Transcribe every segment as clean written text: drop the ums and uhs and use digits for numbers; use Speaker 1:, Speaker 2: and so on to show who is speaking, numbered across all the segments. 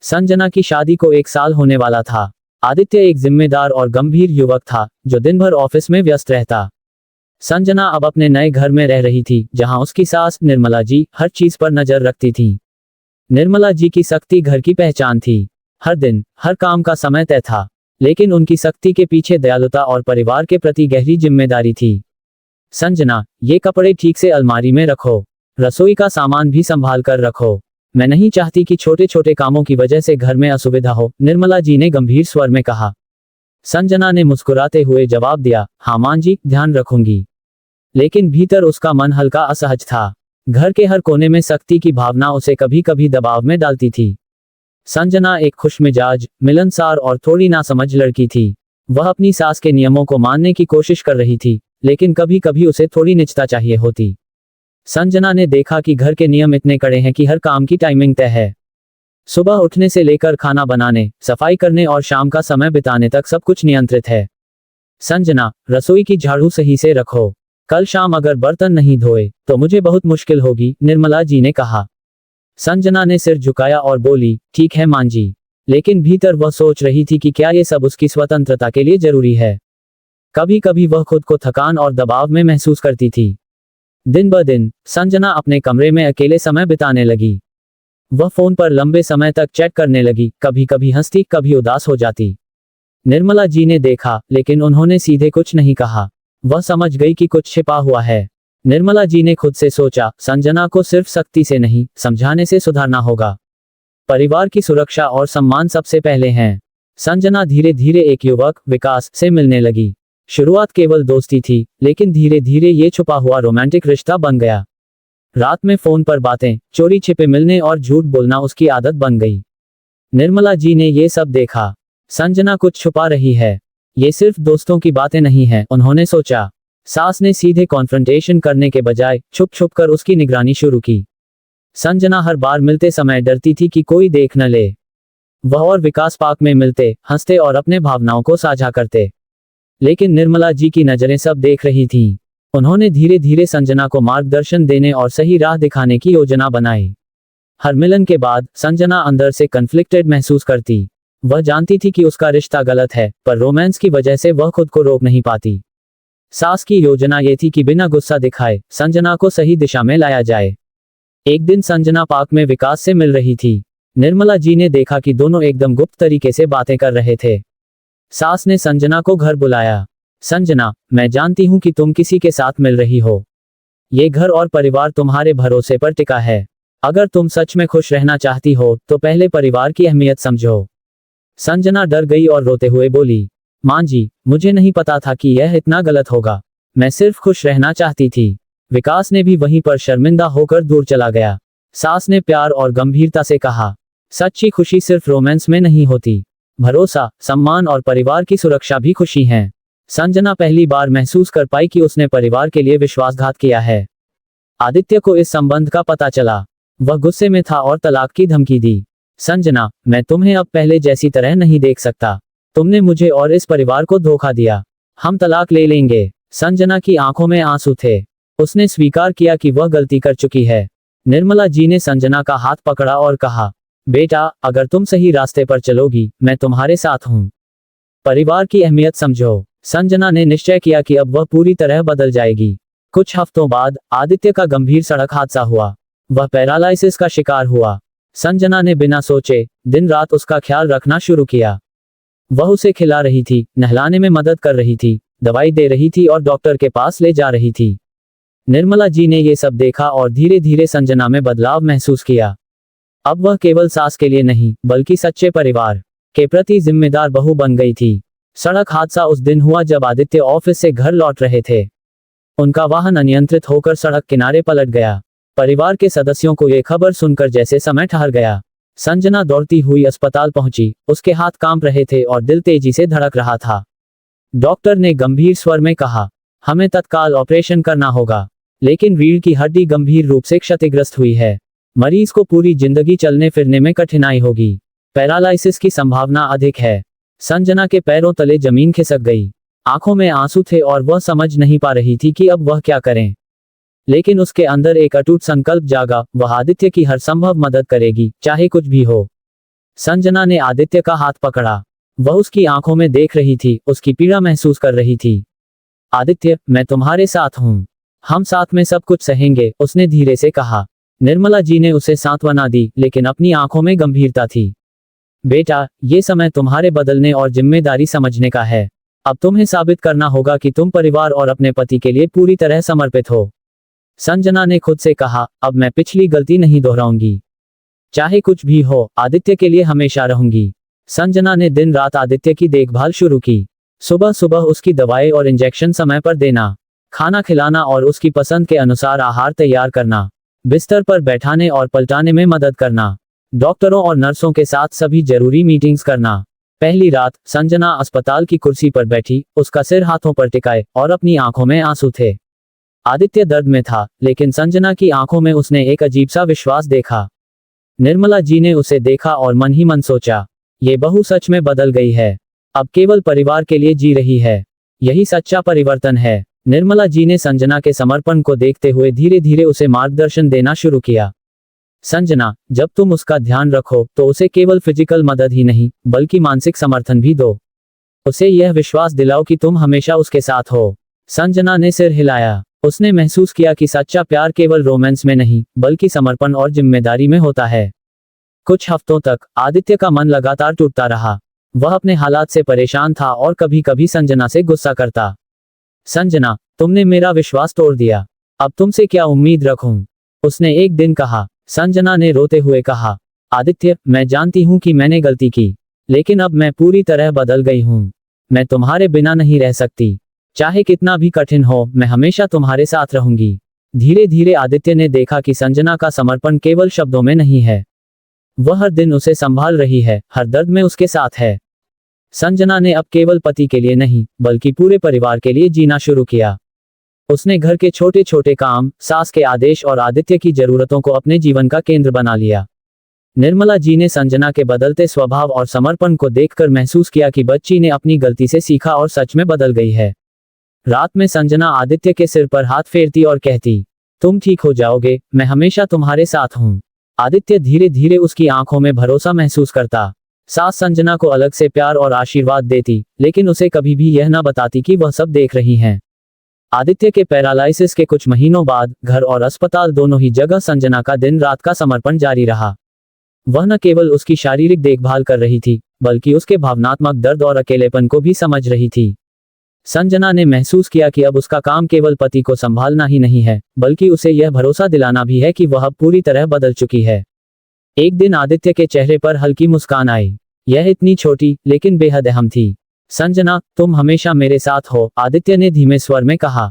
Speaker 1: संजना की शादी को 1 साल होने वाला था। आदित्य एक जिम्मेदार और गंभीर युवक था जो दिन भर ऑफिस में व्यस्त रहता। संजना अब अपने नए घर में रह रही थी जहां उसकी सास निर्मला जी हर चीज पर नजर रखती थी। निर्मला जी की सख्ती घर की पहचान थी। हर दिन हर काम का समय तय था, लेकिन उनकी सख्ती के पीछे दयालुता और परिवार के प्रति गहरी जिम्मेदारी थी। संजना, ये कपड़े ठीक से अलमारी में रखो, रसोई का सामान भी संभाल कर रखो। मैं नहीं चाहती कि छोटे छोटे कामों की वजह से घर में असुविधा हो, निर्मला जी ने गंभीर स्वर में कहा। संजना ने मुस्कुराते हुए जवाब दिया, हाँ मां जी, ध्यान रखूंगी। लेकिन भीतर उसका मन हल्का असहज था। घर के हर कोने में सख्ती की भावना उसे कभी कभी दबाव में डालती थी। संजना एक खुशमिजाज, मिलनसार और थोड़ी नासमझ लड़की थी। वह अपनी सास के नियमों को मानने की कोशिश कर रही थी, लेकिन कभी कभी उसे थोड़ी निजता चाहिए होती। संजना ने देखा कि घर के नियम इतने कड़े हैं कि हर काम की टाइमिंग तय है। सुबह उठने से लेकर खाना बनाने, सफाई करने और शाम का समय बिताने तक सब कुछ नियंत्रित है। संजना, रसोई की झाड़ू सही से रखो। कल शाम अगर बर्तन नहीं धोए तो मुझे बहुत मुश्किल होगी, निर्मला जी ने कहा। संजना ने सिर झुकाया और बोली, ठीक है मां जी। लेकिन भीतर वह सोच रही थी कि क्या ये सब उसकी स्वतंत्रता के लिए जरूरी है। कभी कभी वह खुद को थकान और दबाव में महसूस करती थी। दिन ब दिन संजना अपने कमरे में अकेले समय बिताने लगी। वह फोन पर लंबे समय तक चैट करने लगी, कभी कभी हंसती, कभी उदास हो जाती। निर्मला जी ने देखा, लेकिन उन्होंने सीधे कुछ नहीं कहा। वह समझ गई कि कुछ छिपा हुआ है। निर्मला जी ने खुद से सोचा, संजना को सिर्फ सख्ती से नहीं, समझाने से सुधारना होगा। परिवार की सुरक्षा और सम्मान सबसे पहले हैं। संजना धीरे धीरे एक युवक, विकास, से मिलने लगी। शुरुआत केवल दोस्ती थी, लेकिन धीरे धीरे ये छुपा हुआ रोमांटिक रिश्ता बन गया। रात में फोन पर बातें, चोरी छिपे मिलने और झूठ बोलना उसकी आदत बन गई। निर्मला जी ने ये सब देखा। संजना कुछ छुपा रही है। ये सिर्फ दोस्तों की बातें नहीं है, उन्होंने सोचा। सास ने सीधे कॉन्फ्रंटेशन करने के बजाय छुप छुप कर उसकी निगरानी शुरू की। संजना हर बार मिलते समय डरती थी कि कोई देख न ले। वह और विकास पार्क में मिलते, हंसते और अपने भावनाओं को साझा करते। लेकिन निर्मला जी की नजरें सब देख रही थीं। उन्होंने धीरे धीरे संजना को मार्गदर्शन देने और सही राह दिखाने की योजना बनाई। हर मिलन के बाद संजना अंदर से कन्फ्लिक्टेड महसूस करती। वह जानती थी कि उसका रिश्ता गलत है, पर रोमांस की वजह से वह खुद को रोक नहीं पाती। सास की योजना ये थी कि बिना गुस्सा दिखाए संजना को सही दिशा में लाया जाए। एक दिन संजना पार्क में विकास से मिल रही थी। निर्मला जी ने देखा कि दोनों एकदम गुप्त तरीके से बातें कर रहे थे। सास ने संजना को घर बुलाया। संजना, मैं जानती हूं कि तुम किसी के साथ मिल रही हो। ये घर और परिवार तुम्हारे भरोसे पर टिका है। अगर तुम सच में खुश रहना चाहती हो तो पहले परिवार की अहमियत समझो। संजना डर गई और रोते हुए बोली, मां जी, मुझे नहीं पता था कि यह इतना गलत होगा। मैं सिर्फ खुश रहना चाहती थी। विकास ने भी वहीं पर शर्मिंदा होकर दूर चला गया। सास ने प्यार और गंभीरता से कहा, सच्ची खुशी सिर्फ रोमांस में नहीं होती। भरोसा, सम्मान और परिवार की सुरक्षा भी खुशी हैं। संजना पहली बार महसूस कर पाई कि उसने परिवार के लिए विश्वासघात किया है। आदित्य को इस संबंध का पता चला। वह गुस्से में था और तलाक की धमकी दी। संजना, मैं तुम्हें अब पहले जैसी तरह नहीं देख सकता। तुमने मुझे और इस परिवार को धोखा दिया। हम तलाक ले लेंगे। संजना की आंखों में आंसू थे। उसने स्वीकार किया कि वह गलती कर चुकी है। निर्मला जी ने संजना का हाथ पकड़ा और कहा, बेटा, अगर तुम सही रास्ते पर चलोगी, मैं तुम्हारे साथ हूं। परिवार की अहमियत समझो। संजना ने निश्चय किया कि अब वह पूरी तरह बदल जाएगी। कुछ हफ्तों बाद आदित्य का गंभीर सड़क हादसा हुआ। वह पैरालाइसिस का शिकार हुआ। संजना ने बिना सोचे दिन रात उसका ख्याल रखना शुरू किया। वह उसे खिला रही थी, नहलाने में मदद कर रही थी, दवाई दे रही थी और डॉक्टर के पास ले जा रही थी। निर्मला जी ने ये सब देखा और धीरे धीरे संजना में बदलाव महसूस किया। अब वह केवल सास के लिए नहीं, बल्कि सच्चे परिवार के प्रति जिम्मेदार बहू बन गई थी। सड़क हादसा उस दिन हुआ जब आदित्य ऑफिस से घर लौट रहे थे। उनका वाहन अनियंत्रित होकर सड़क किनारे पलट गया। परिवार के सदस्यों को यह खबर सुनकर जैसे समय ठहर गया। संजना दौड़ती हुई अस्पताल पहुंची। उसके हाथ कांप रहे थे और दिल तेजी से धड़क रहा था। डॉक्टर ने गंभीर स्वर में कहा, हमें तत्काल ऑपरेशन करना होगा। लेकिन रीढ़ की हड्डी गंभीर रूप से क्षतिग्रस्त हुई है। मरीज को पूरी जिंदगी चलने फिरने में कठिनाई होगी। पैरालाइसिस की संभावना अधिक है। संजना के पैरों तले जमीन खिसक गई। आंखों में आंसू थे और वह समझ नहीं पा रही थी कि अब वह क्या करें। लेकिन उसके अंदर एक अटूट संकल्प जागा, वह आदित्य की हर संभव मदद करेगी, चाहे कुछ भी हो। संजना ने आदित्य का हाथ पकड़ा। वह उसकी आंखों में देख रही थी, उसकी पीड़ा महसूस कर रही थी। आदित्य, मैं तुम्हारे साथ हूँ। हम साथ में सब कुछ सहेंगे, उसने धीरे से कहा। निर्मला जी ने उसे सांत्वना दी, लेकिन अपनी आंखों में गंभीरता थी। बेटा, ये समय तुम्हारे बदलने और जिम्मेदारी समझने का है। अब तुम्हें साबित करना होगा कि तुम परिवार और अपने पति के लिए पूरी तरह समर्पित हो। संजना ने खुद से कहा, अब मैं पिछली गलती नहीं दोहराऊंगी। चाहे कुछ भी हो, आदित्य के लिए हमेशा रहूंगी। संजना ने दिन रात आदित्य की देखभाल शुरू की। सुबह सुबह उसकी दवाएं और इंजेक्शन समय पर देना, खाना खिलाना और उसकी पसंद के अनुसार आहार तैयार करना, बिस्तर पर बैठाने और पलटाने में मदद करना, डॉक्टरों और नर्सों के साथ सभी जरूरी मीटिंग्स करना। पहली रात संजना अस्पताल की कुर्सी पर बैठी, उसका सिर हाथों पर टिकाए और अपनी आंखों में आंसू थे। आदित्य दर्द में था, लेकिन संजना की आंखों में उसने एक अजीब सा विश्वास देखा। निर्मला जी ने उसे देखा और मन ही मन सोचा, ये बहू सच में बदल गई है। अब केवल परिवार के लिए जी रही है। यही सच्चा परिवर्तन है। निर्मला जी ने संजना के समर्पण को देखते हुए धीरे धीरे उसे मार्गदर्शन देना शुरू किया। संजना, जब तुम उसका ध्यान रखो तो उसे केवल फिजिकल मदद ही नहीं, बल्कि मानसिक समर्थन भी दो। उसे यह विश्वास दिलाओ कि तुम हमेशा उसके साथ हो। संजना ने सिर हिलाया। उसने महसूस किया कि सच्चा प्यार केवल रोमांस में नहीं, बल्कि समर्पण और जिम्मेदारी में होता है। कुछ हफ्तों तक आदित्य का मन लगातार टूटता रहा। वह अपने हालात से परेशान था और कभी कभी संजना से गुस्सा करता। संजना, तुमने मेरा विश्वास तोड़ दिया। अब तुमसे क्या उम्मीद रखूं? उसने एक दिन कहा। संजना ने रोते हुए कहा, आदित्य, मैं जानती हूं कि मैंने गलती की, लेकिन अब मैं पूरी तरह बदल गई हूं। मैं तुम्हारे बिना नहीं रह सकती। चाहे कितना भी कठिन हो, मैं हमेशा तुम्हारे साथ रहूंगी। धीरे धीरे आदित्य ने देखा कि संजना का समर्पण केवल शब्दों में नहीं है। वह हर दिन उसे संभाल रही है, हर दर्द में उसके साथ है। संजना ने अब केवल पति के लिए नहीं, बल्कि पूरे परिवार के लिए जीना शुरू किया। उसने घर के छोटे छोटे काम, सास के आदेश और आदित्य की जरूरतों को अपने जीवन का केंद्र बना लिया। निर्मला जी ने संजना के बदलते स्वभाव और समर्पण को देखकर महसूस किया कि बच्ची ने अपनी गलती से सीखा और सच में बदल गई है। रात में संजना आदित्य के सिर पर हाथ फेरती और कहती, तुम ठीक हो जाओगे, मैं हमेशा तुम्हारे साथ हूँ। आदित्य धीरे धीरे उसकी आंखों में भरोसा महसूस करता। सास संजना को अलग से प्यार और आशीर्वाद देती, लेकिन उसे कभी भी यह न बताती कि वह सब देख रही हैं। आदित्य के पैरालाइसिस के कुछ महीनों बाद घर और अस्पताल दोनों ही जगह संजना का दिन रात का समर्पण जारी रहा। वह न केवल उसकी शारीरिक देखभाल कर रही थी, बल्कि उसके भावनात्मक दर्द और अकेलेपन को भी समझ रही थी। संजना ने महसूस किया कि अब उसका काम केवल पति को संभालना ही नहीं है, बल्कि उसे यह भरोसा दिलाना भी है कि वह अब पूरी तरह बदल चुकी है। एक दिन आदित्य के चेहरे पर हल्की मुस्कान आई। यह इतनी छोटी लेकिन बेहद अहम थी। संजना, तुम हमेशा मेरे साथ हो, आदित्य ने धीमे स्वर में कहा।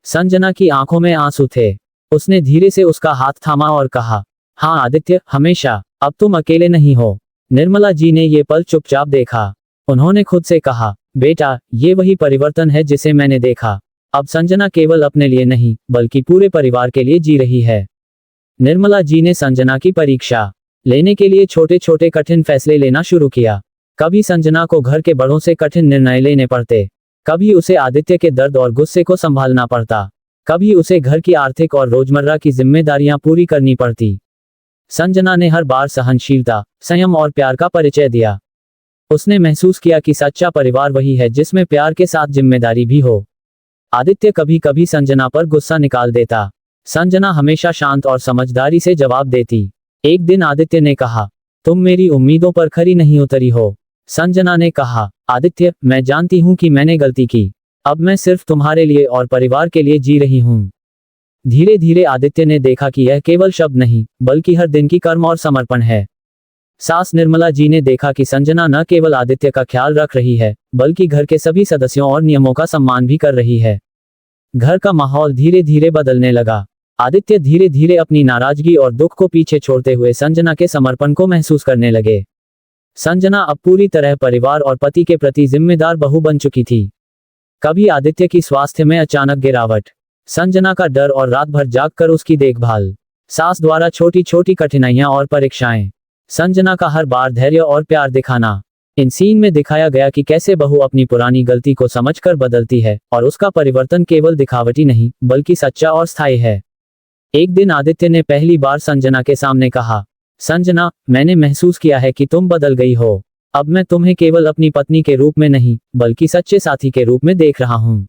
Speaker 1: संजना की आंखों में आंसू थे। उसने धीरे से उसका हाथ थामा और कहा, हाँ आदित्य, हमेशा। अब तुम अकेले नहीं हो। निर्मला जी ने ये पल चुपचाप देखा। उन्होंने खुद से कहा, बेटा, ये वही परिवर्तन है जिसे मैंने देखा। अब संजना केवल अपने लिए नहीं, बल्कि पूरे परिवार के लिए जी रही है। निर्मला जी ने संजना की परीक्षा लेने के लिए छोटे छोटे कठिन फैसले लेना शुरू किया। कभी संजना को घर के बड़ों से कठिन निर्णय लेने पड़ते, कभी उसे आदित्य के दर्द और गुस्से को संभालना पड़ता, कभी उसे घर की आर्थिक और रोजमर्रा की जिम्मेदारियां पूरी करनी पड़ती। संजना ने हर बार सहनशीलता, संयम और प्यार का परिचय दिया। उसने महसूस किया कि सच्चा परिवार वही है जिसमें प्यार के साथ जिम्मेदारी भी हो। आदित्य कभी कभी संजना पर गुस्सा निकाल देता। संजना हमेशा शांत और समझदारी से जवाब देती। एक दिन आदित्य ने कहा, तुम मेरी उम्मीदों पर खरी नहीं उतरी हो। संजना ने कहा, आदित्य, मैं जानती हूं कि मैंने गलती की। अब मैं सिर्फ तुम्हारे लिए और परिवार के लिए जी रही हूं। धीरे धीरे आदित्य ने देखा कि यह केवल शब्द नहीं, बल्कि हर दिन की कर्म और समर्पण है। सास निर्मला जी ने देखा कि संजना न केवल आदित्य का ख्याल रख रही है, बल्कि घर के सभी सदस्यों और नियमों का सम्मान भी कर रही है। घर का माहौल धीरे धीरे बदलने लगा। आदित्य धीरे धीरे अपनी नाराजगी और दुख को पीछे छोड़ते हुए संजना के समर्पण को महसूस करने लगे। संजना अब पूरी तरह परिवार और पति के प्रति जिम्मेदार बहू बन चुकी थी। कभी आदित्य की स्वास्थ्य में अचानक गिरावट, संजना का डर और रात भर जागकर उसकी देखभाल, सास द्वारा छोटी छोटी कठिनाइयां और परीक्षाएं, संजना का हर बार धैर्य और प्यार दिखाना। इन सीन में दिखाया गया कि कैसे बहू अपनी पुरानी गलती को समझकर बदलती है और उसका परिवर्तन केवल दिखावटी नहीं, बल्कि सच्चा और स्थायी है। एक दिन आदित्य ने पहली बार संजना के सामने कहा, संजना, मैंने महसूस किया है कि तुम बदल गई हो। अब मैं तुम्हें केवल अपनी पत्नी के रूप में नहीं, बल्कि सच्चे साथी के रूप में देख रहा हूँ।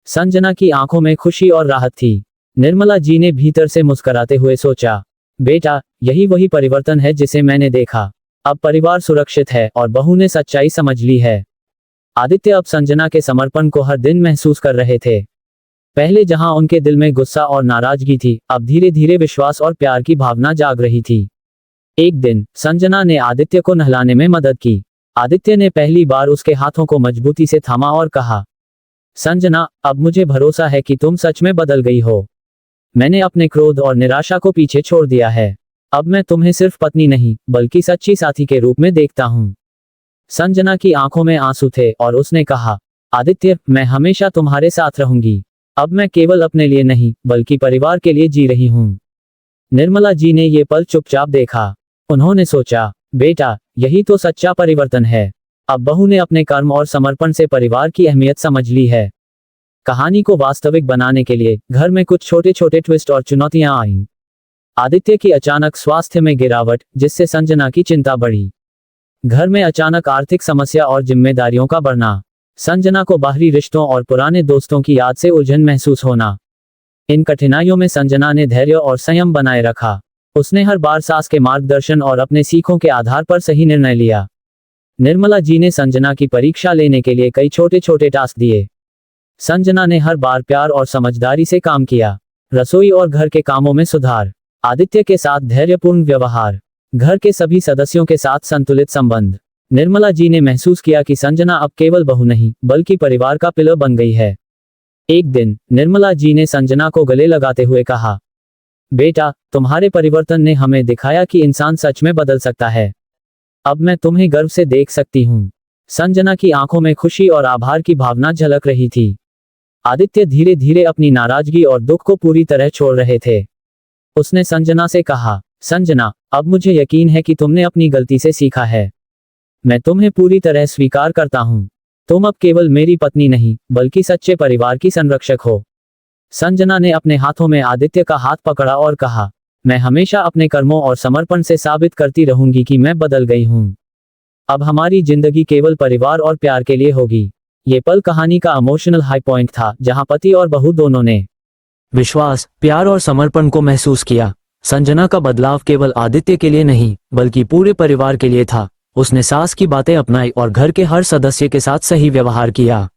Speaker 1: संजना की आंखों में खुशी और राहत थी। निर्मला जी ने भीतर से मुस्कुराते हुए सोचा, बेटा, यही वही परिवर्तन है जिसे मैंने देखा। अब परिवार सुरक्षित है और बहू ने सच्चाई समझ ली है। आदित्य अब संजना के समर्पण को हर दिन महसूस कर रहे थे। पहले जहां उनके दिल में गुस्सा और नाराजगी थी, अब धीरे धीरे विश्वास और प्यार की भावना जाग रही थी। एक दिन संजना ने आदित्य को नहलाने में मदद की। आदित्य ने पहली बार उसके हाथों को मजबूती से थामा और कहा, संजना, अब मुझे भरोसा है कि तुम सच में बदल गई हो। मैंने अपने क्रोध और निराशा को पीछे छोड़ दिया है। अब मैं तुम्हें सिर्फ पत्नी नहीं, बल्कि सच्ची साथी के रूप में देखता हूँ। संजना की आंखों में आंसू थे और उसने कहा, आदित्य, मैं हमेशा तुम्हारे साथ रहूंगी। अब मैं केवल अपने लिए नहीं, बल्कि परिवार के लिए जी रही हूँ। निर्मला जी ने ये पल चुपचाप देखा। उन्होंने सोचा, बेटा, यही तो सच्चा परिवर्तन है। अब बहू ने अपने कर्म और समर्पण से परिवार की अहमियत समझ ली है। कहानी को वास्तविक बनाने के लिए घर में कुछ छोटे छोटे ट्विस्ट और चुनौतियां आईं। आदित्य की अचानक स्वास्थ्य में गिरावट, जिससे संजना की चिंता बढ़ी। घर में अचानक आर्थिक समस्या और जिम्मेदारियों का बढ़ना। संजना को बाहरी रिश्तों और पुराने दोस्तों की याद से उलझन महसूस होना। इन कठिनाइयों में संजना ने धैर्य और संयम बनाए रखा। उसने हर बार सास के मार्गदर्शन और अपने सीखों के आधार पर सही निर्णय लिया। निर्मला जी ने संजना की परीक्षा लेने के लिए कई छोटे छोटे टास्क दिए। संजना ने हर बार प्यार और समझदारी से काम किया। रसोई और घर के कामों में सुधार, आदित्य के साथ धैर्यपूर्ण व्यवहार, घर के सभी सदस्यों के साथ संतुलित संबंध। निर्मला जी ने महसूस किया कि संजना अब केवल बहू नहीं, बल्कि परिवार का पिलर बन गई है। एक दिन निर्मला जी ने संजना को गले लगाते हुए कहा, बेटा, तुम्हारे परिवर्तन ने हमें दिखाया कि इंसान सच में बदल सकता है। अब मैं तुम्हें गर्व से देख सकती हूँ। संजना की आंखों में खुशी और आभार की भावना झलक रही थी। आदित्य धीरे धीरे अपनी नाराजगी और दुख को पूरी तरह छोड़ रहे थे। उसने संजना से कहा, संजना, अब मुझे यकीन है कि तुमने अपनी गलती से सीखा है। मैं तुम्हें पूरी तरह स्वीकार करता हूँ। तुम अब केवल मेरी पत्नी नहीं, बल्कि सच्चे परिवार की संरक्षक हो। संजना ने अपने हाथों में आदित्य का हाथ पकड़ा और कहा, मैं हमेशा अपने कर्मों और समर्पण से साबित करती रहूंगी कि मैं बदल गई हूँ। अब हमारी जिंदगी केवल परिवार और प्यार के लिए होगी। ये पल कहानी का इमोशनल हाई पॉइंट था, जहां पति और बहू दोनों ने विश्वास, प्यार और समर्पण को महसूस किया। संजना का बदलाव केवल आदित्य के लिए नहीं, बल्कि पूरे परिवार के लिए था। उसने सास की बातें अपनाई और घर के हर सदस्य के साथ सही व्यवहार किया।